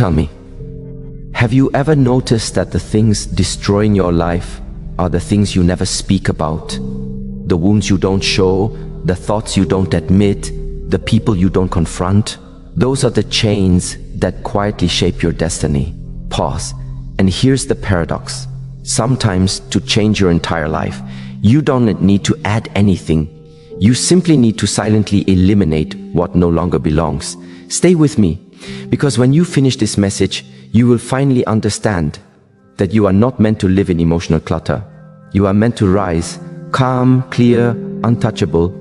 tell me, have you ever noticed that the things destroying your life are the things you never speak about? The wounds you don't show, the thoughts you don't admit, the people you don't confront? Those are the chains that quietly shape your destiny. Pause. And here's the paradox. Sometimes to change your entire life, you don't need to add anything. You simply need to silently eliminate what no longer belongs. Stay with me, because when you finish this message, you will finally understand that you are not meant to live in emotional clutter. You are meant to rise, calm, clear, untouchable,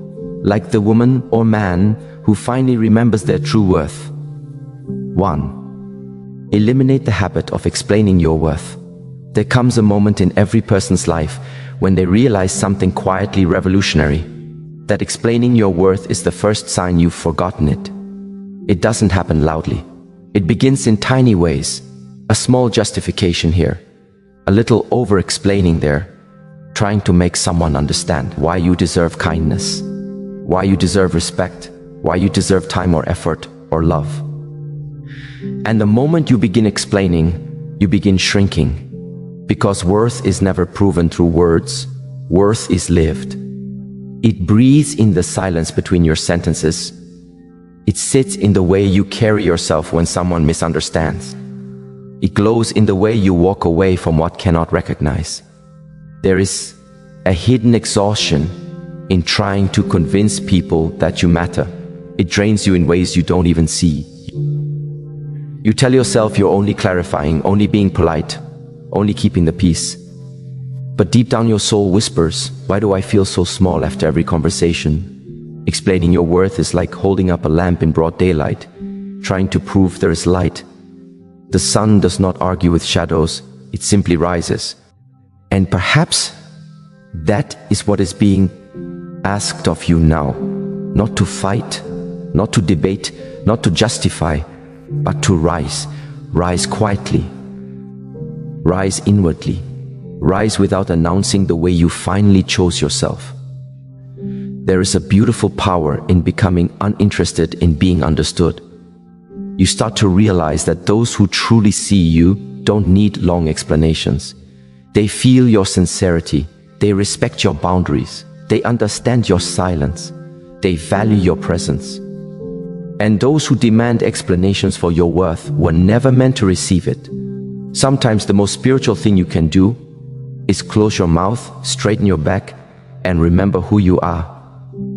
like the woman or man who finally remembers their true worth. 1. Eliminate the habit of explaining your worth. There comes a moment in every person's life when they realize something quietly revolutionary, that explaining your worth is the first sign you've forgotten it. It doesn't happen loudly. It begins in tiny ways. A small justification here, a little over-explaining there, trying to make someone understand why you deserve kindness, why you deserve respect, why you deserve time or effort or love. And the moment you begin explaining, you begin shrinking, because worth is never proven through words. Worth is lived. It breathes in the silence between your sentences. It sits in the way you carry yourself when someone misunderstands. It glows in the way you walk away from what cannot recognize. There is a hidden exhaustion in trying to convince people that you matter. It drains you in ways you don't even see. You tell yourself you're only clarifying, only being polite, only keeping the peace. But deep down your soul whispers, why do I feel so small after every conversation? Explaining your worth is like holding up a lamp in broad daylight, trying to prove there is light. The sun does not argue with shadows, it simply rises. And perhaps that is what is being asked of you now. Not to fight, not to debate, not to justify, but to rise. Rise quietly. Rise inwardly. Rise without announcing the way you finally chose yourself. There is a beautiful power in becoming uninterested in being understood. You start to realize that those who truly see you don't need long explanations. They feel your sincerity. They respect your boundaries. They understand your silence. They value your presence. And those who demand explanations for your worth were never meant to receive it. Sometimes the most spiritual thing you can do is close your mouth, straighten your back, and remember who you are.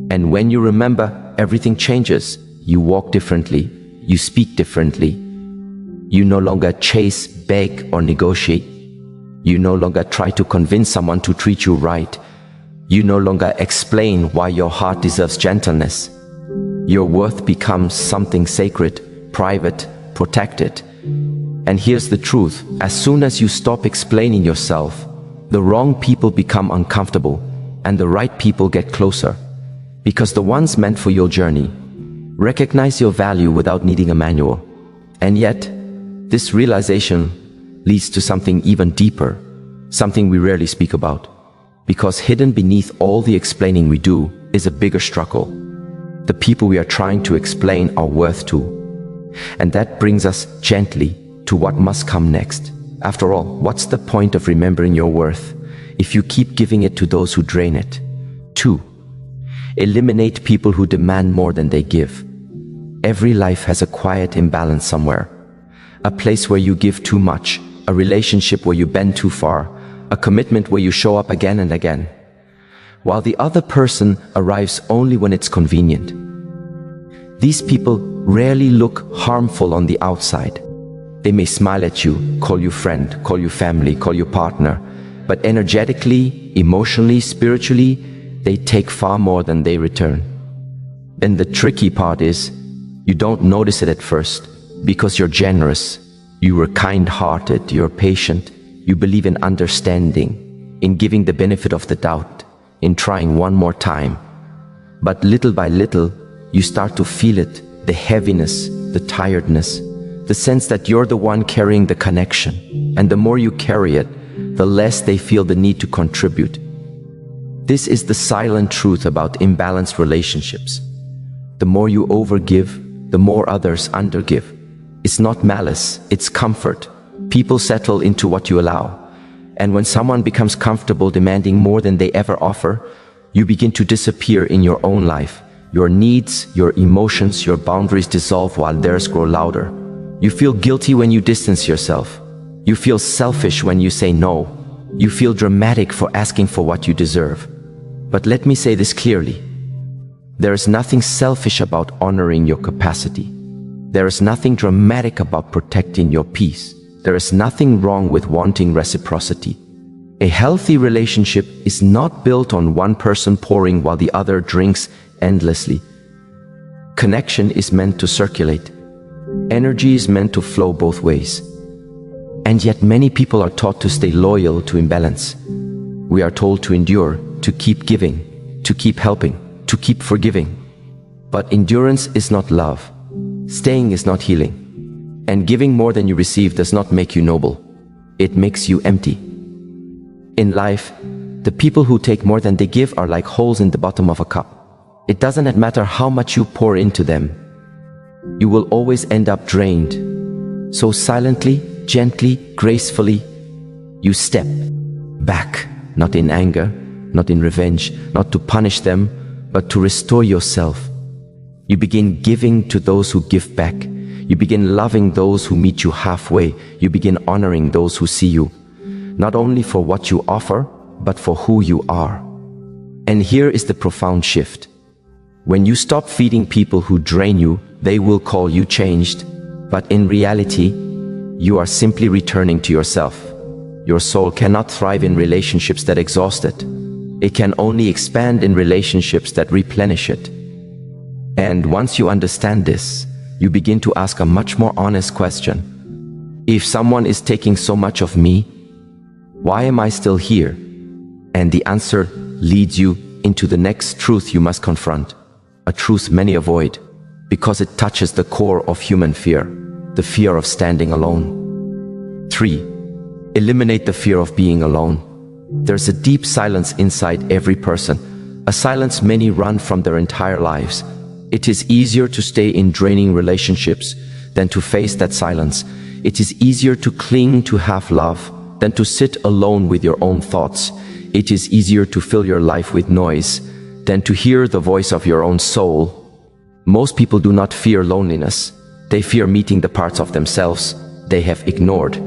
And when you remember, everything changes. You walk differently. You speak differently. You no longer chase, beg, or negotiate. You no longer try to convince someone to treat you right. You no longer explain why your heart deserves gentleness. Your worth becomes something sacred, private, protected. And here's the truth. As soon as you stop explaining yourself, the wrong people become uncomfortable and the right people get closer. Because the ones meant for your journey recognize your value without needing a manual. And yet, this realization leads to something even deeper, something we rarely speak about. Because hidden beneath all the explaining we do is a bigger struggle. The people we are trying to explain our worth to. And that brings us gently to what must come next. After all, what's the point of remembering your worth if you keep giving it to those who drain it? 2. Eliminate people who demand more than they give. Every life has a quiet imbalance somewhere. A place where you give too much, a relationship where you bend too far, a commitment where you show up again and again, while the other person arrives only when it's convenient. These people rarely look harmful on the outside. They may smile at you, call you friend, call you family, call you partner, but energetically, emotionally, spiritually, they take far more than they return. And the tricky part is, you don't notice it at first because you're generous, you were kind-hearted, you're patient, you believe in understanding, in giving the benefit of the doubt, in trying one more time. But little by little, you start to feel it, the heaviness, the tiredness, the sense that you're the one carrying the connection. And the more you carry it, the less they feel the need to contribute. This is the silent truth about imbalanced relationships. The more you overgive, the more others undergive. It's not malice, it's comfort. People settle into what you allow. And when someone becomes comfortable demanding more than they ever offer, you begin to disappear in your own life. Your needs, your emotions, your boundaries dissolve while theirs grow louder. You feel guilty when you distance yourself. You feel selfish when you say no. You feel dramatic for asking for what you deserve. But let me say this clearly. There is nothing selfish about honoring your capacity. There is nothing dramatic about protecting your peace. There is nothing wrong with wanting reciprocity. A healthy relationship is not built on one person pouring while the other drinks endlessly. Connection is meant to circulate. Energy is meant to flow both ways. And yet many people are taught to stay loyal to imbalance. We are told to endure, to keep giving, to keep helping, to keep forgiving. But endurance is not love. Staying is not healing. And giving more than you receive does not make you noble. It makes you empty. In life, the people who take more than they give are like holes in the bottom of a cup. It doesn't matter how much you pour into them. You will always end up drained. So silently, gently, gracefully, you step back, not in anger, not in revenge, not to punish them, but to restore yourself. You begin giving to those who give back. You begin loving those who meet you halfway. You begin honoring those who see you, not only for what you offer, but for who you are. And here is the profound shift. When you stop feeding people who drain you, they will call you changed. But in reality, you are simply returning to yourself. Your soul cannot thrive in relationships that exhaust it. It can only expand in relationships that replenish it. And once you understand this, you begin to ask a much more honest question. If someone is taking so much of me, why am I still here? And the answer leads you into the next truth you must confront, a truth many avoid, because it touches the core of human fear, the fear of standing alone. 3. Eliminate the fear of being alone. There's a deep silence inside every person, a silence many run from their entire lives. It is easier to stay in draining relationships than to face that silence. It is easier to cling to half love than to sit alone with your own thoughts. It is easier to fill your life with noise than to hear the voice of your own soul. Most people do not fear loneliness. They fear meeting the parts of themselves they have ignored.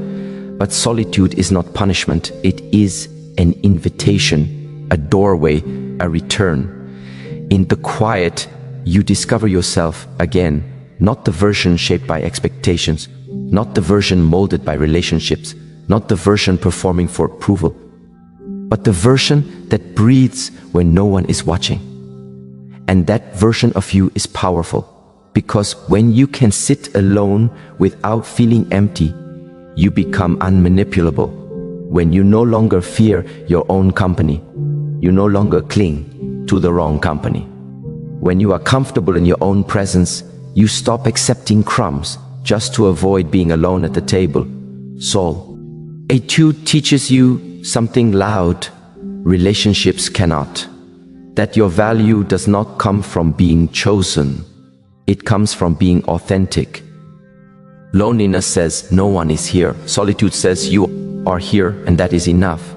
But solitude is not punishment. It is an invitation, a doorway, a return. In the quiet, you discover yourself again, not the version shaped by expectations, not the version molded by relationships, not the version performing for approval, but the version that breathes when no one is watching. And that version of you is powerful, because when you can sit alone without feeling empty, you become unmanipulable. When you no longer fear your own company, you no longer cling to the wrong company. When you are comfortable in your own presence, you stop accepting crumbs just to avoid being alone at the table. Soul. Etude teaches you something loud relationships cannot. That your value does not come from being chosen. It comes from being authentic. Loneliness says no one is here. Solitude says you are here, and that is enough.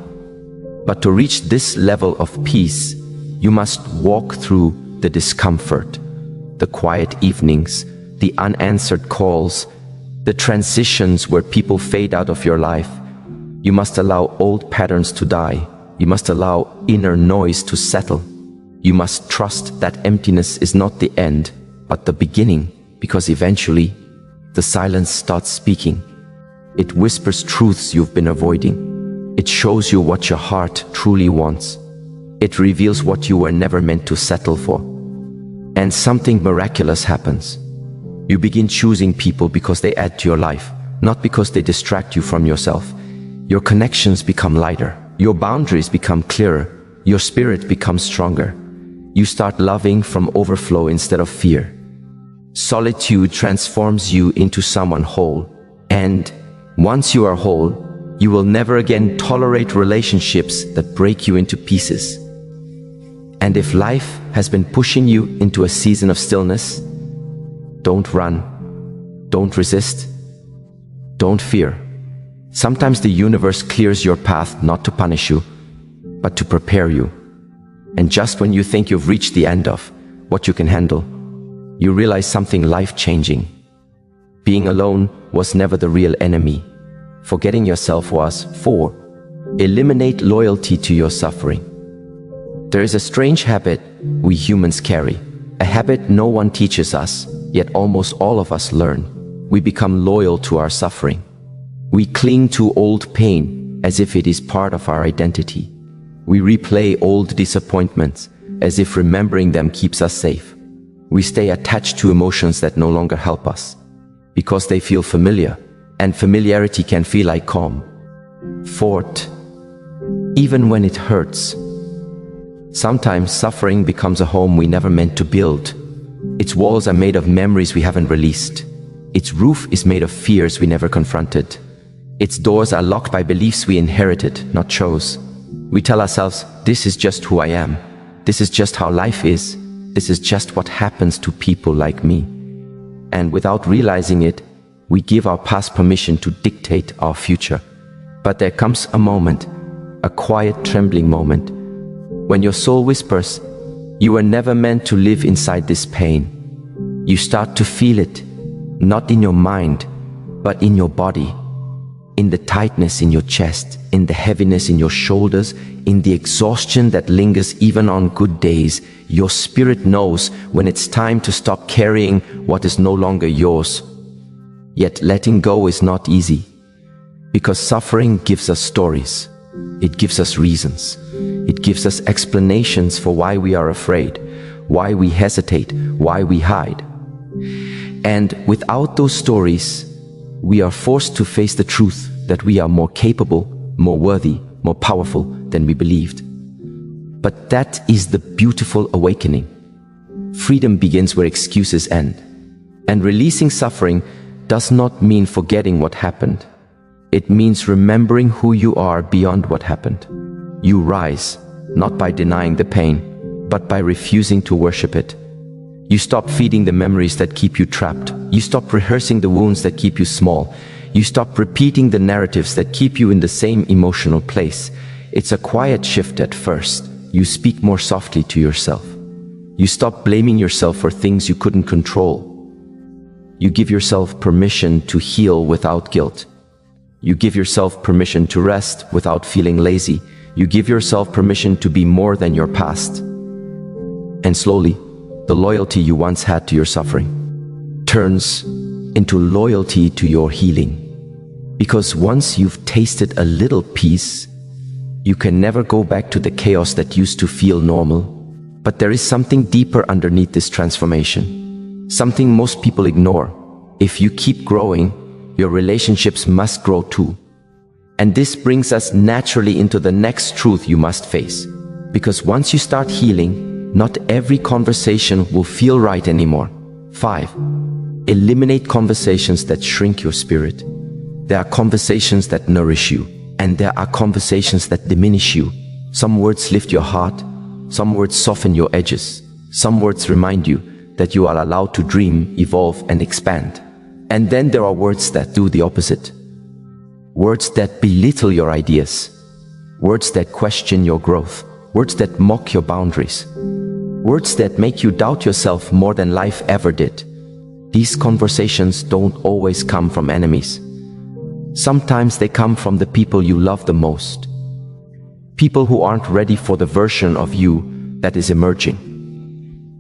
But to reach this level of peace, you must walk through the discomfort, the quiet evenings, the unanswered calls, the transitions where people fade out of your life. You must allow old patterns to die. You must allow inner noise to settle. You must trust that emptiness is not the end, but the beginning, because eventually, the silence starts speaking. It whispers truths you've been avoiding. It shows you what your heart truly wants. It reveals what you were never meant to settle for. And something miraculous happens. You begin choosing people because they add to your life, not because they distract you from yourself. Your connections become lighter. Your boundaries become clearer. Your spirit becomes stronger. You start loving from overflow instead of fear. Solitude transforms you into someone whole. And once you are whole, you will never again tolerate relationships that break you into pieces. And if life has been pushing you into a season of stillness, don't run. Don't resist. Don't fear. Sometimes the universe clears your path not to punish you, but to prepare you. And just when you think you've reached the end of what you can handle, you realize something life-changing. Being alone was never the real enemy. Forgetting yourself was. 4. Eliminate loyalty to your suffering. There is a strange habit we humans carry, a habit no one teaches us, yet almost all of us learn. We become loyal to our suffering. We cling to old pain as if it is part of our identity. We replay old disappointments as if remembering them keeps us safe. We stay attached to emotions that no longer help us because they feel familiar, and familiarity can feel like calm. 4. Even when it hurts. Sometimes suffering becomes a home we never meant to build. Its walls are made of memories we haven't released. Its roof is made of fears we never confronted. Its doors are locked by beliefs we inherited, not chose. We tell ourselves, this is just who I am. This is just how life is. This is just what happens to people like me. And without realizing it, we give our past permission to dictate our future. But there comes a moment, a quiet, trembling moment, when your soul whispers, you were never meant to live inside this pain. You start to feel it, not in your mind, but in your body, in the tightness in your chest, in the heaviness in your shoulders, in the exhaustion that lingers even on good days. Your spirit knows when it's time to stop carrying what is no longer yours. Yet letting go is not easy, because suffering gives us stories. It gives us reasons. It gives us explanations for why we are afraid, why we hesitate, why we hide. And without those stories, we are forced to face the truth that we are more capable, more worthy, more powerful than we believed. But that is the beautiful awakening. Freedom begins where excuses end. And releasing suffering does not mean forgetting what happened. It means remembering who you are beyond what happened. You rise, not by denying the pain, but by refusing to worship it. You stop feeding the memories that keep you trapped. You stop rehearsing the wounds that keep you small. You stop repeating the narratives that keep you in the same emotional place. It's a quiet shift at first. You speak more softly to yourself. You stop blaming yourself for things you couldn't control. You give yourself permission to heal without guilt. You give yourself permission to rest without feeling lazy. You give yourself permission to be more than your past. And slowly, the loyalty you once had to your suffering turns into loyalty to your healing. Because once you've tasted a little peace, you can never go back to the chaos that used to feel normal. But there is something deeper underneath this transformation. Something most people ignore. If you keep growing, your relationships must grow too. And this brings us naturally into the next truth you must face. Because once you start healing, not every conversation will feel right anymore. 5. Eliminate conversations that shrink your spirit. There are conversations that nourish you, and there are conversations that diminish you. Some words lift your heart, some words soften your edges, some words remind you that you are allowed to dream, evolve, and expand. And then there are words that do the opposite. Words that belittle your ideas, words that question your growth, words that mock your boundaries, words that make you doubt yourself more than life ever did. These conversations don't always come from enemies. Sometimes they come from the people you love the most. People who aren't ready for the version of you that is emerging.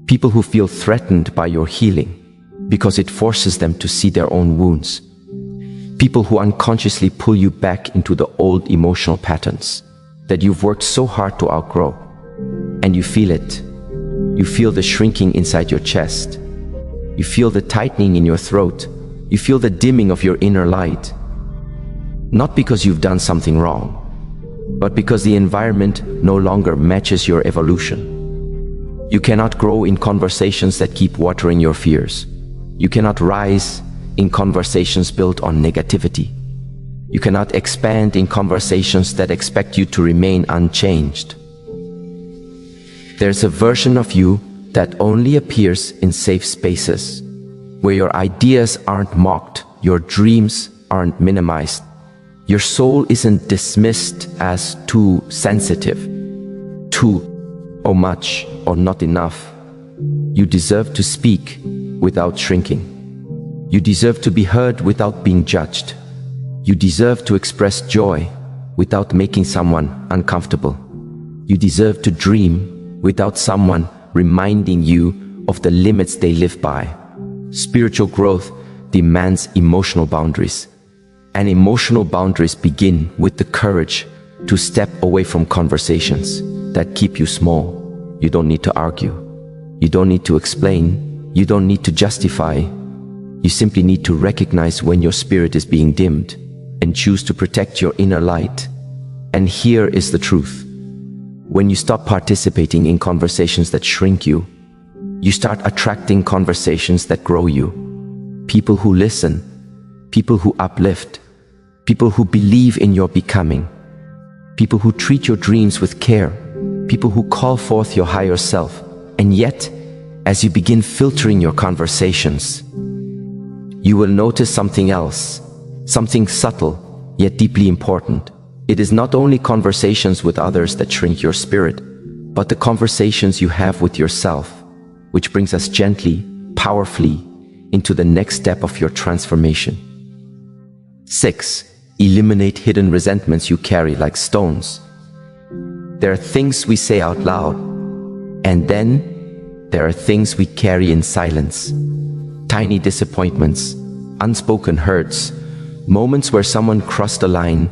People who feel threatened by your healing because it forces them to see their own wounds. People who unconsciously pull you back into the old emotional patterns that you've worked so hard to outgrow. And you feel it. You feel the shrinking inside your chest. You feel the tightening in your throat. You feel the dimming of your inner light. Not because you've done something wrong, but because the environment no longer matches your evolution. You cannot grow in conversations that keep watering your fears. You cannot rise in conversations built on negativity. You cannot expand in conversations that expect you to remain unchanged. There's a version of you that only appears in safe spaces, where your ideas aren't mocked, your dreams aren't minimized. Your soul isn't dismissed as too sensitive, too or much or not enough. You deserve to speak without shrinking. You deserve to be heard without being judged. You deserve to express joy without making someone uncomfortable. You deserve to dream without someone reminding you of the limits they live by. Spiritual growth demands emotional boundaries. And emotional boundaries begin with the courage to step away from conversations that keep you small. You don't need to argue. You don't need to explain. You don't need to justify. You simply need to recognize when your spirit is being dimmed and choose to protect your inner light. And here is the truth. When you stop participating in conversations that shrink you, you start attracting conversations that grow you. People who listen, people who uplift, people who believe in your becoming, people who treat your dreams with care, people who call forth your higher self. And yet, as you begin filtering your conversations, you will notice something else, something subtle, yet deeply important. It is not only conversations with others that shrink your spirit, but the conversations you have with yourself, which brings us gently, powerfully, into the next step of your transformation. 6. Eliminate hidden resentments you carry like stones. There are things we say out loud, and then there are things we carry in silence. Tiny disappointments, unspoken hurts, moments where someone crossed a line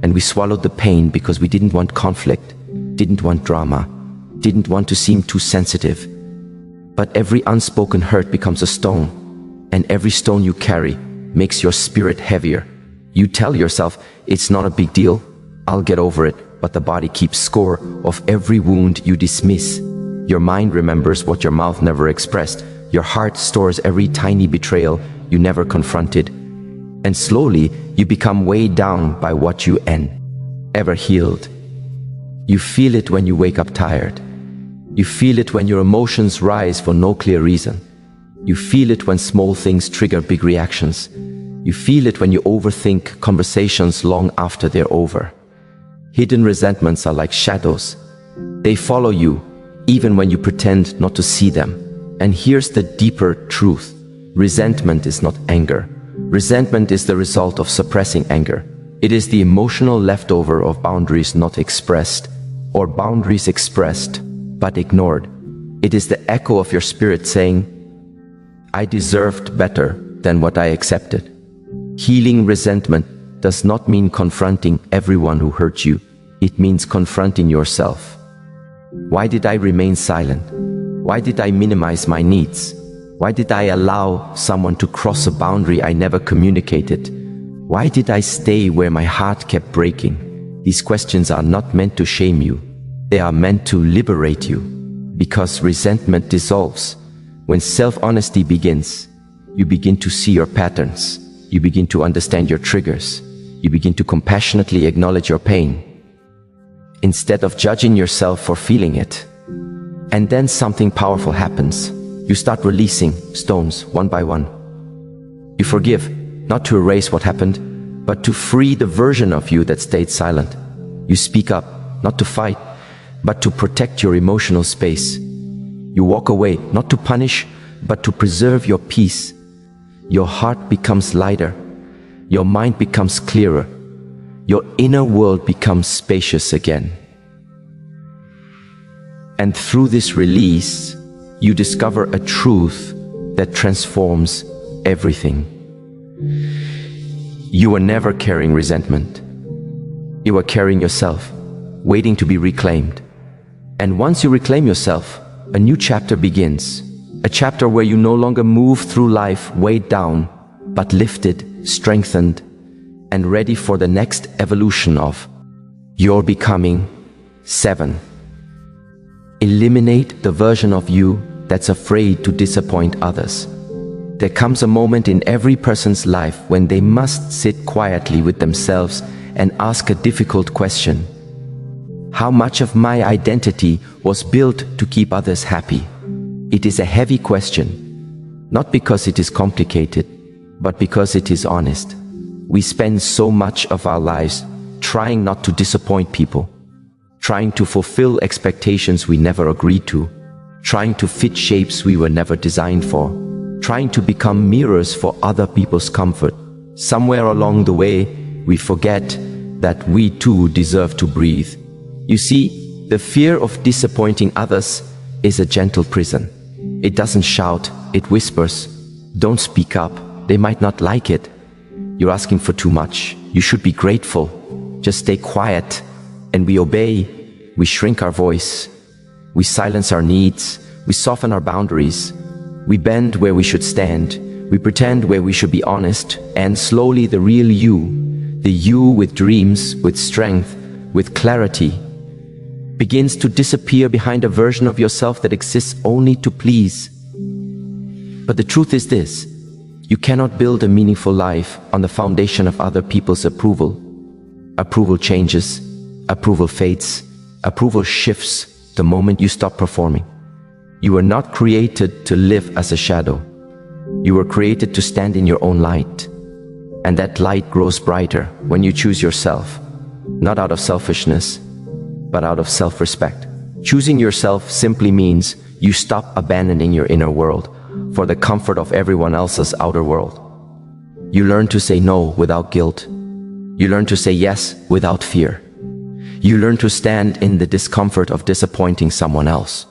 and we swallowed the pain because we didn't want conflict, didn't want drama, didn't want to seem too sensitive. But every unspoken hurt becomes a stone, and every stone you carry makes your spirit heavier. You tell yourself, it's not a big deal, I'll get over it, but the body keeps score of every wound you dismiss. Your mind remembers what your mouth never expressed. Your heart stores every tiny betrayal you never confronted. And slowly, you become weighed down by what you ever healed. You feel it when you wake up tired. You feel it when your emotions rise for no clear reason. You feel it when small things trigger big reactions. You feel it when you overthink conversations long after they're over. Hidden resentments are like shadows. They follow you, even when you pretend not to see them. And here's the deeper truth. Resentment is not anger. Resentment is the result of suppressing anger. It is the emotional leftover of boundaries not expressed, or boundaries expressed but ignored. It is the echo of your spirit saying, I deserved better than what I accepted. Healing resentment does not mean confronting everyone who hurt you. It means confronting yourself. Why did I remain silent? Why did I minimize my needs? Why did I allow someone to cross a boundary I never communicated? Why did I stay where my heart kept breaking? These questions are not meant to shame you. They are meant to liberate you. Because resentment dissolves. When self-honesty begins, you begin to see your patterns. You begin to understand your triggers. You begin to compassionately acknowledge your pain, instead of judging yourself for feeling it. And then something powerful happens. You start releasing stones one by one. You forgive, not to erase what happened, but to free the version of you that stayed silent. You speak up, not to fight, but to protect your emotional space. You walk away, not to punish, but to preserve your peace. Your heart becomes lighter. Your mind becomes clearer. Your inner world becomes spacious again. And through this release, you discover a truth that transforms everything. You are never carrying resentment. You are carrying yourself, waiting to be reclaimed. And once you reclaim yourself, a new chapter begins. A chapter where you no longer move through life weighed down, but lifted, strengthened, and ready for the next evolution of your becoming. 7. Eliminate the version of you that's afraid to disappoint others. There comes a moment in every person's life when they must sit quietly with themselves and ask a difficult question. How much of my identity was built to keep others happy? It is a heavy question, Not because it is complicated, but because it is honest. We spend so much of our lives trying not to disappoint people, trying to fulfill expectations we never agreed to, trying to fit shapes we were never designed for, trying to become mirrors for other people's comfort. Somewhere along the way, we forget that we too deserve to breathe. You see, the fear of disappointing others is a gentle prison. It doesn't shout, it whispers. Don't speak up, they might not like it. You're asking for too much. You should be grateful. Just stay quiet. And we obey. We shrink our voice. We silence our needs. We soften our boundaries. We bend where we should stand. We pretend where we should be honest. And slowly the real you, the you with dreams, with strength, with clarity, begins to disappear behind a version of yourself that exists only to please. But the truth is this: you cannot build a meaningful life on the foundation of other people's approval. Approval changes, approval fades, approval shifts the moment you stop performing. You were not created to live as a shadow. You were created to stand in your own light. And that light grows brighter when you choose yourself, not out of selfishness, but out of self-respect. Choosing yourself simply means you stop abandoning your inner world for the comfort of everyone else's outer world. You learn to say no without guilt. You learn to say yes without fear. You learn to stand in the discomfort of disappointing someone else,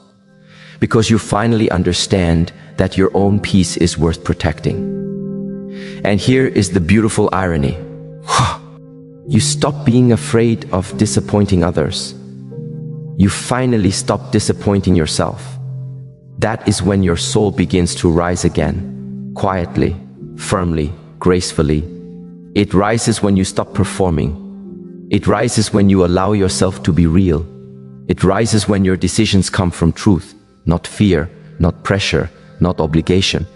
because you finally understand that your own peace is worth protecting. And here is the beautiful irony. You stop being afraid of disappointing others. You finally stop disappointing yourself. That is when your soul begins to rise again, quietly, firmly, gracefully. It rises when you stop performing. It rises when you allow yourself to be real. It rises when your decisions come from truth, not fear, not pressure, not obligation.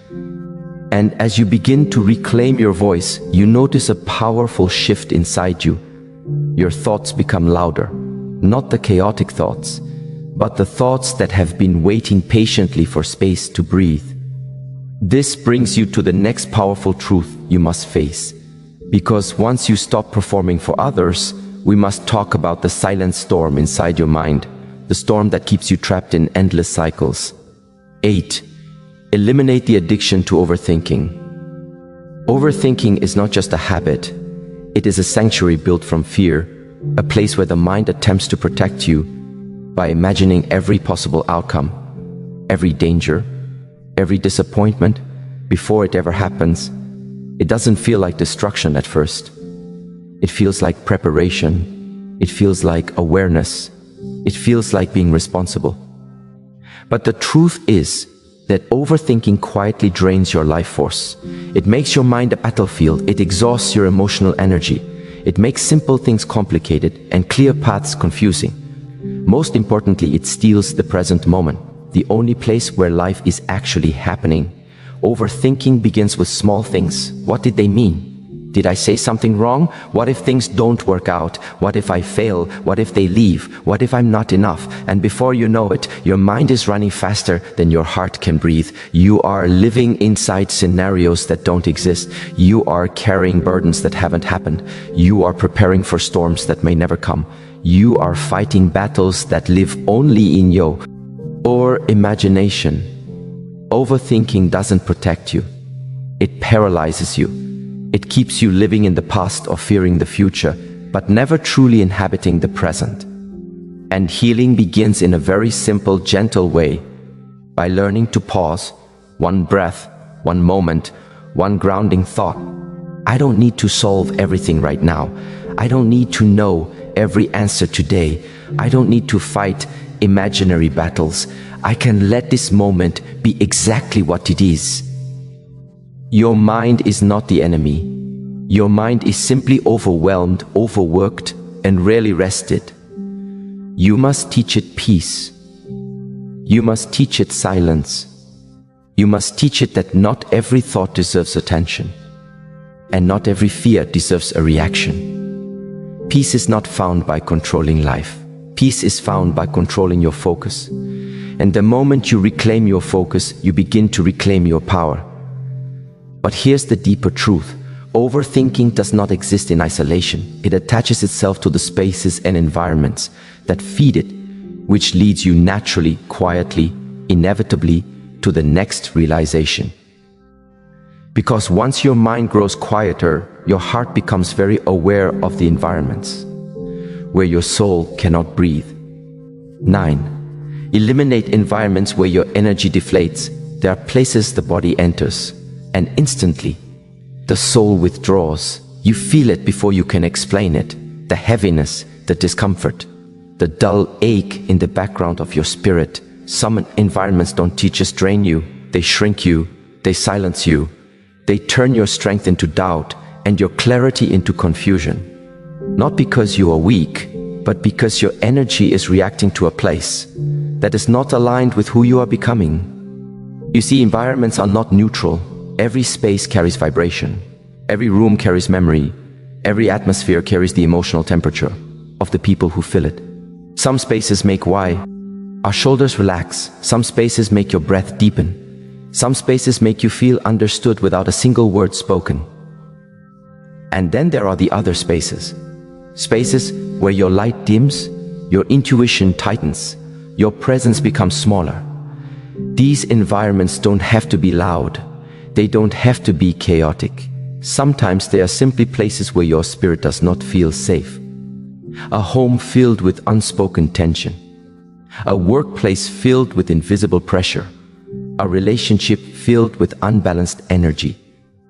And as you begin to reclaim your voice, you notice a powerful shift inside you. Your thoughts become louder. Not the chaotic thoughts, but the thoughts that have been waiting patiently for space to breathe. This brings you to the next powerful truth you must face. Because once you stop performing for others, we must talk about the silent storm inside your mind, the storm that keeps you trapped in endless cycles. 8. Eliminate the addiction to overthinking. Overthinking is not just a habit. It is a sanctuary built from fear, a place where the mind attempts to protect you by imagining every possible outcome, every danger, every disappointment before it ever happens. It doesn't feel like destruction at first. It feels like preparation. It feels like awareness. It feels like being responsible. But the truth is that overthinking quietly drains your life force. It makes your mind a battlefield. It exhausts your emotional energy. It makes simple things complicated and clear paths confusing. Most importantly, it steals the present moment, the only place where life is actually happening. Overthinking begins with small things. What did they mean? Did I say something wrong? What if things don't work out? What if I fail? What if they leave? What if I'm not enough? And before you know it, your mind is running faster than your heart can breathe. You are living inside scenarios that don't exist. You are carrying burdens that haven't happened. You are preparing for storms that may never come. You are fighting battles that live only in your imagination. Overthinking doesn't protect you. It paralyzes you. It keeps you living in the past or fearing the future, but never truly inhabiting the present. And healing begins in a very simple, gentle way, by learning to pause, one breath, one moment, one grounding thought. I don't need to solve everything right now. I don't need to know every answer today. I don't need to fight imaginary battles. I can let this moment be exactly what it is. Your mind is not the enemy. Your mind is simply overwhelmed, overworked, and rarely rested. You must teach it peace. You must teach it silence. You must teach it that not every thought deserves attention, and not every fear deserves a reaction. Peace is not found by controlling life. Peace is found by controlling your focus. And the moment you reclaim your focus, you begin to reclaim your power. But here's the deeper truth. Overthinking does not exist in isolation. It attaches itself to the spaces and environments that feed it, which leads you naturally, quietly, inevitably to the next realization. Because once your mind grows quieter, your heart becomes very aware of the environments where your soul cannot breathe. 9. Eliminate environments where your energy deflates. There are places the body enters, and instantly, the soul withdraws. You feel it before you can explain it. The heaviness, the discomfort, the dull ache in the background of your spirit. Some environments don't just drain you, they shrink you, they silence you. They turn your strength into doubt and your clarity into confusion. Not because you are weak, but because your energy is reacting to a place that is not aligned with who you are becoming. You see, environments are not neutral. Every space carries vibration. Every room carries memory. Every atmosphere carries the emotional temperature of the people who fill it. Some spaces make our shoulders relax. Some spaces make your breath deepen. Some spaces make you feel understood without a single word spoken. And then there are the other spaces. Spaces where your light dims, your intuition tightens, your presence becomes smaller. These environments don't have to be loud. They don't have to be chaotic. Sometimes they are simply places where your spirit does not feel safe. A home filled with unspoken tension. A workplace filled with invisible pressure. A relationship filled with unbalanced energy.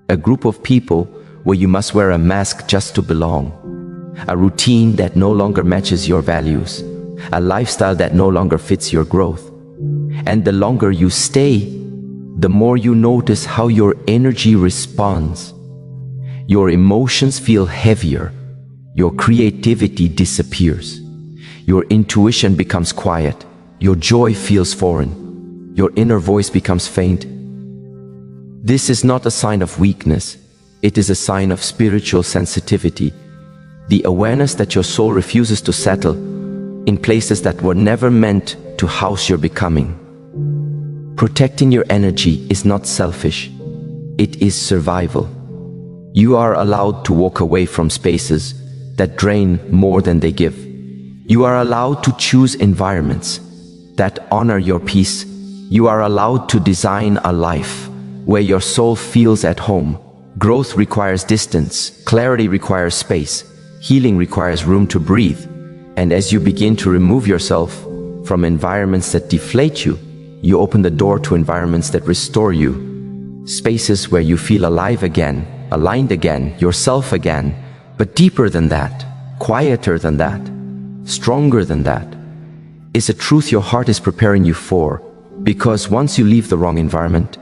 A group of people where you must wear a mask just to belong. A routine that no longer matches your values. A lifestyle that no longer fits your growth. And the longer you stay, the more you notice how your energy responds. Your emotions feel heavier. Your creativity disappears. Your intuition becomes quiet. Your joy feels foreign. Your inner voice becomes faint. This is not a sign of weakness. It is a sign of spiritual sensitivity. The awareness that your soul refuses to settle in places that were never meant to house your becoming. Protecting your energy is not selfish. It is survival. You are allowed to walk away from spaces that drain more than they give. You are allowed to choose environments that honor your peace. You are allowed to design a life where your soul feels at home. Growth requires distance. Clarity requires space. Healing requires room to breathe. And as you begin to remove yourself from environments that deflate you, you open the door to environments that restore you. Spaces where you feel alive again, aligned again, yourself again, but deeper than that, quieter than that, stronger than that, is a truth your heart is preparing you for. Because once you leave the wrong environment,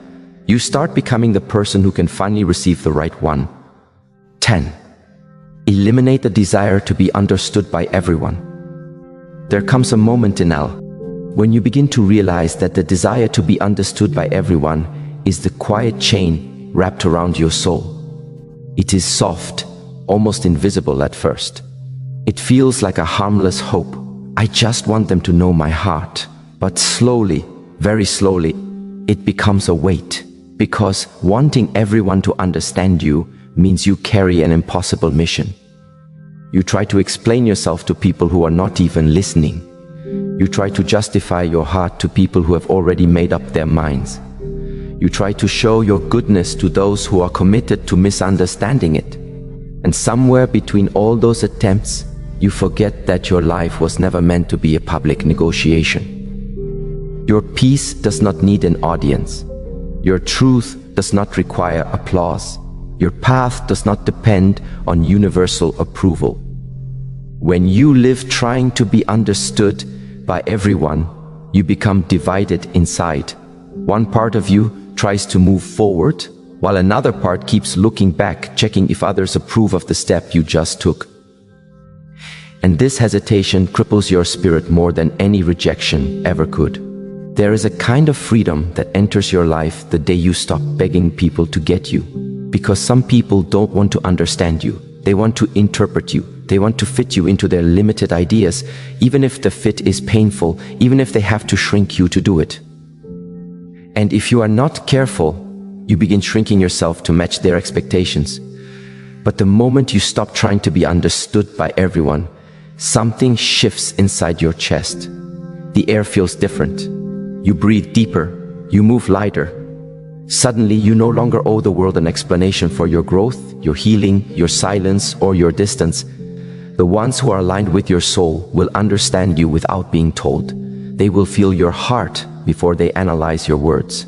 you start becoming the person who can finally receive the right one. 10. Eliminate the desire to be understood by everyone. There comes a moment in when you begin to realize that the desire to be understood by everyone is the quiet chain wrapped around your soul. It is soft, almost invisible at first. It feels like a harmless hope. I just want them to know my heart. But slowly, very slowly, it becomes a weight. Because wanting everyone to understand you means you carry an impossible mission. You try to explain yourself to people who are not even listening. You try to justify your heart to people who have already made up their minds. You try to show your goodness to those who are committed to misunderstanding it. And somewhere between all those attempts, you forget that your life was never meant to be a public negotiation. Your peace does not need an audience. Your truth does not require applause. Your path does not depend on universal approval. When you live trying to be understood by everyone, you become divided inside. One part of you tries to move forward, while another part keeps looking back, checking if others approve of the step you just took. And this hesitation cripples your spirit more than any rejection ever could. There is a kind of freedom that enters your life the day you stop begging people to get you. Because some people don't want to understand you. They want to interpret you. They want to fit you into their limited ideas, even if the fit is painful, even if they have to shrink you to do it. And if you are not careful, You begin shrinking yourself to match their expectations. But the moment you stop trying to be understood by everyone, something shifts inside your chest. The air feels different. You breathe deeper. You move lighter. Suddenly, you no longer owe the world an explanation for your growth, your healing, your silence, or your distance. The ones who are aligned with your soul will understand you without being told. They will feel your heart before they analyze your words.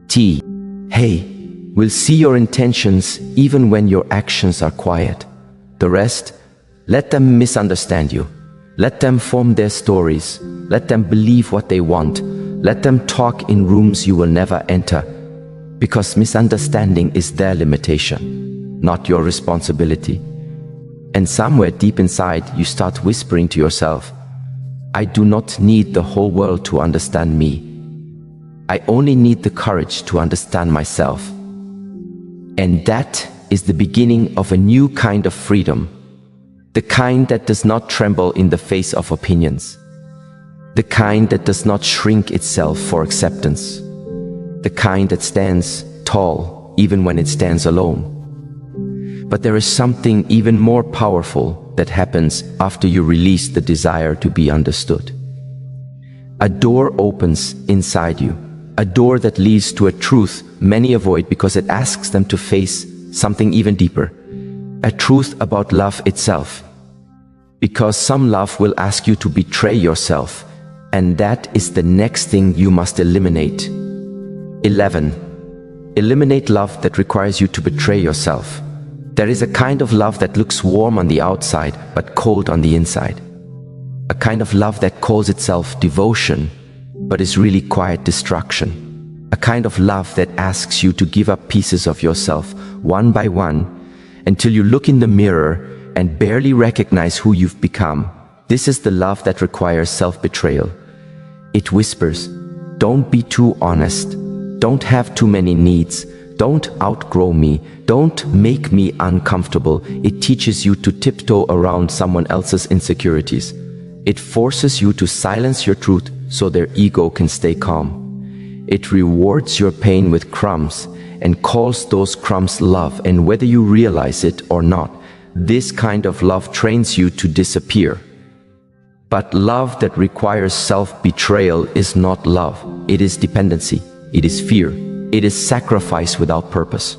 Hey, will see your intentions even when your actions are quiet. The rest, let them misunderstand you. Let them form their stories. Let them believe what they want. Let them talk in rooms you will never enter. Because misunderstanding is their limitation, not your responsibility. And somewhere deep inside, you start whispering to yourself, I do not need the whole world to understand me. I only need the courage to understand myself. And that is the beginning of a new kind of freedom. The kind that does not tremble in the face of opinions. The kind that does not shrink itself for acceptance. The kind that stands tall even when it stands alone. But there is something even more powerful that happens after you release the desire to be understood. A door opens inside you, a door that leads to a truth many avoid because it asks them to face something even deeper, a truth about love itself. Because some love will ask you to betray yourself, and that is the next thing you must eliminate. 11. Eliminate love that requires you to betray yourself. There is a kind of love that looks warm on the outside, but cold on the inside. A kind of love that calls itself devotion, but is really quiet destruction. A kind of love that asks you to give up pieces of yourself, one by one, until you look in the mirror and barely recognize who you've become. This is the love that requires self-betrayal. It whispers, don't be too honest, don't have too many needs, don't outgrow me, don't make me uncomfortable. It teaches you to tiptoe around someone else's insecurities. It forces you to silence your truth so their ego can stay calm. It rewards your pain with crumbs and calls those crumbs love, and whether you realize it or not, this kind of love trains you to disappear. But love that requires self-betrayal is not love. It is dependency. It is fear. It is sacrifice without purpose.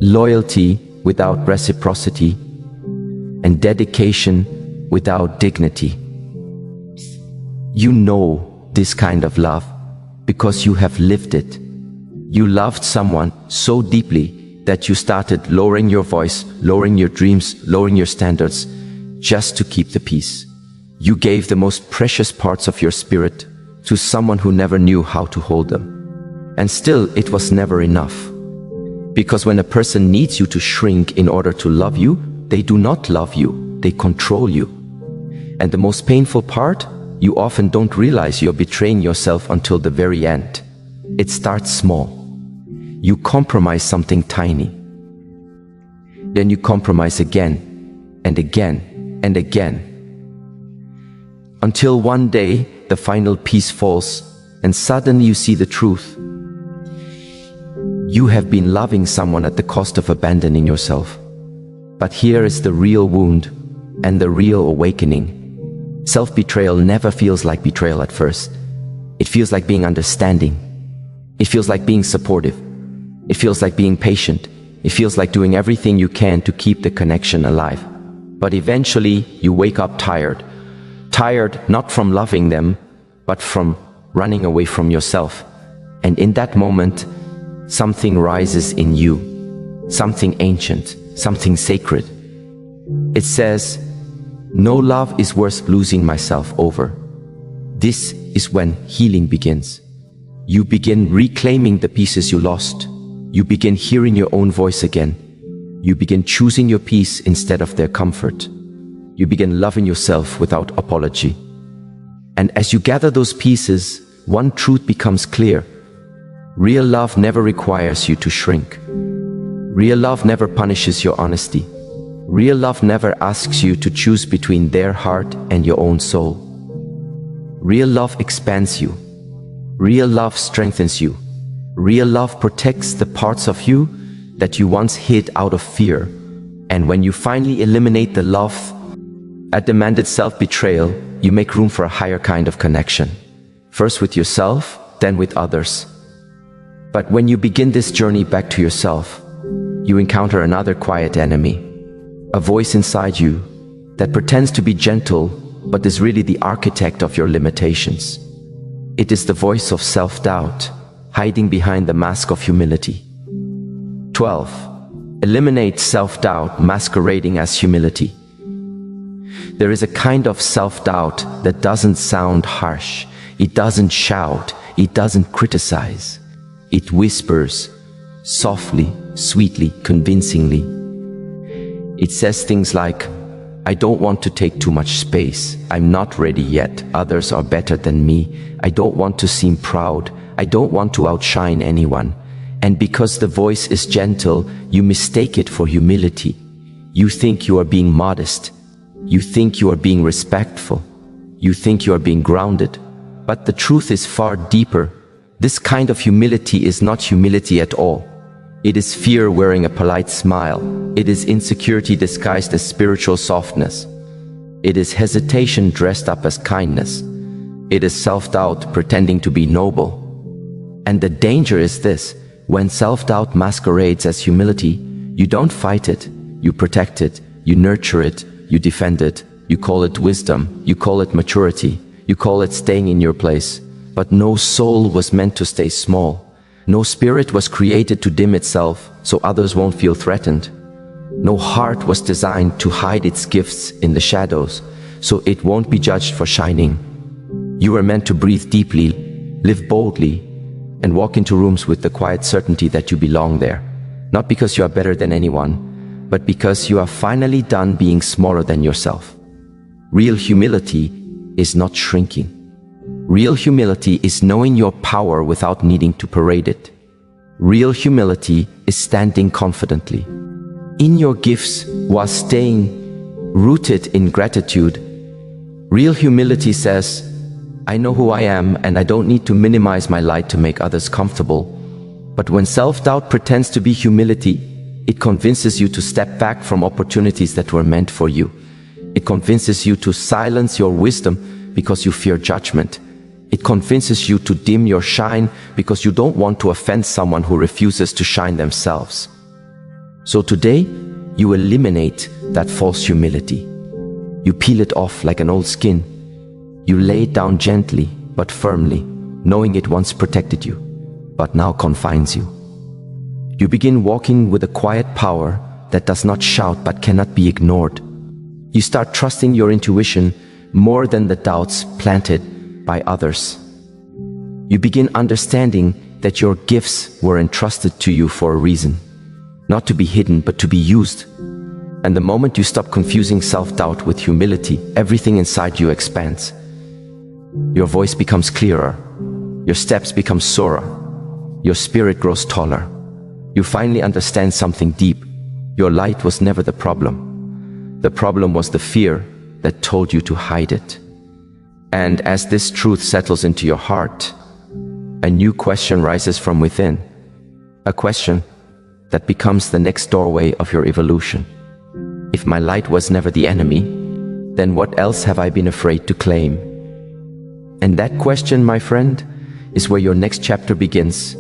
Loyalty without reciprocity. And dedication without dignity. You know this kind of love because you have lived it. You loved someone so deeply that you started lowering your voice, lowering your dreams, lowering your standards, just to keep the peace. You gave the most precious parts of your spirit to someone who never knew how to hold them. And still, it was never enough. Because when a person needs you to shrink in order to love you, they do not love you, they control you. And the most painful part, you often don't realize you're betraying yourself until the very end. It starts small. You compromise something tiny. Then you compromise again, and again, and again. Until one day, the final piece falls, and suddenly you see the truth. You have been loving someone at the cost of abandoning yourself. But here is the real wound and the real awakening. Self-betrayal never feels like betrayal at first. It feels like being understanding. It feels like being supportive. It feels like being patient. It feels like doing everything you can to keep the connection alive. But eventually, you wake up tired. Tired not from loving them, but from running away from yourself. And in that moment, something rises in you. Something ancient, something sacred. It says, no love is worth losing myself over. This is when healing begins. You begin reclaiming the pieces you lost. You begin hearing your own voice again. You begin choosing your peace instead of their comfort. You begin loving yourself without apology. And as you gather those pieces, one truth becomes clear. Real love never requires you to shrink. Real love never punishes your honesty. Real love never asks you to choose between their heart and your own soul. Real love expands you. Real love strengthens you. Real love protects the parts of you that you once hid out of fear. And when you finally eliminate the love that demanded self-betrayal, you make room for a higher kind of connection. First with yourself, then with others. But when you begin this journey back to yourself, you encounter another quiet enemy. A voice inside you that pretends to be gentle, but is really the architect of your limitations. It is the voice of self-doubt, hiding behind the mask of humility. 12. Eliminate self-doubt masquerading as humility. There is a kind of self-doubt that doesn't sound harsh. It doesn't shout. It doesn't criticize. It whispers, softly, sweetly, convincingly. It says things like, I don't want to take too much space. I'm not ready yet. Others are better than me. I don't want to seem proud. I don't want to outshine anyone. And because the voice is gentle, you mistake it for humility. You think you are being modest. You think you are being respectful. You think you are being grounded. But the truth is far deeper. This kind of humility is not humility at all. It is fear wearing a polite smile. It is insecurity disguised as spiritual softness. It is hesitation dressed up as kindness. It is self-doubt pretending to be noble. And the danger is this: when self-doubt masquerades as humility, you don't fight it, you protect it, you nurture it, you defend it, you call it wisdom, you call it maturity, you call it staying in your place. But no soul was meant to stay small. No spirit was created to dim itself so others won't feel threatened. No heart was designed to hide its gifts in the shadows so it won't be judged for shining. You were meant to breathe deeply, live boldly, and walk into rooms with the quiet certainty that you belong there. Not because you are better than anyone, but because you are finally done being smaller than yourself. Real humility is not shrinking. Real humility is knowing your power without needing to parade it. Real humility is standing confidently in your gifts while staying rooted in gratitude. Real humility says, I know who I am and I don't need to minimize my light to make others comfortable. But when self-doubt pretends to be humility, it convinces you to step back from opportunities that were meant for you. It convinces you to silence your wisdom because you fear judgment. It convinces you to dim your shine because you don't want to offend someone who refuses to shine themselves. So today, you eliminate that false humility. You peel it off like an old skin. You lay it down gently but firmly, knowing it once protected you, but now confines you. You begin walking with a quiet power that does not shout but cannot be ignored. You start trusting your intuition more than the doubts planted by others. You begin understanding that your gifts were entrusted to you for a reason, not to be hidden but to be used. And the moment you stop confusing self-doubt with humility, everything inside you expands. Your voice becomes clearer, your steps become surer, your spirit grows taller. You finally understand something deep. Your light was never the problem. The problem was the fear that told you to hide it. And as this truth settles into your heart, a new question rises from within. A question that becomes the next doorway of your evolution. If my light was never the enemy, then what else have I been afraid to claim? And that question, my friend, is where your next chapter begins.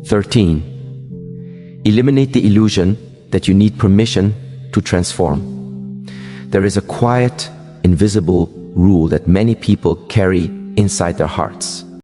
13. Eliminate the illusion that you need permission to transform. There is a quiet, invisible rule that many people carry inside their hearts.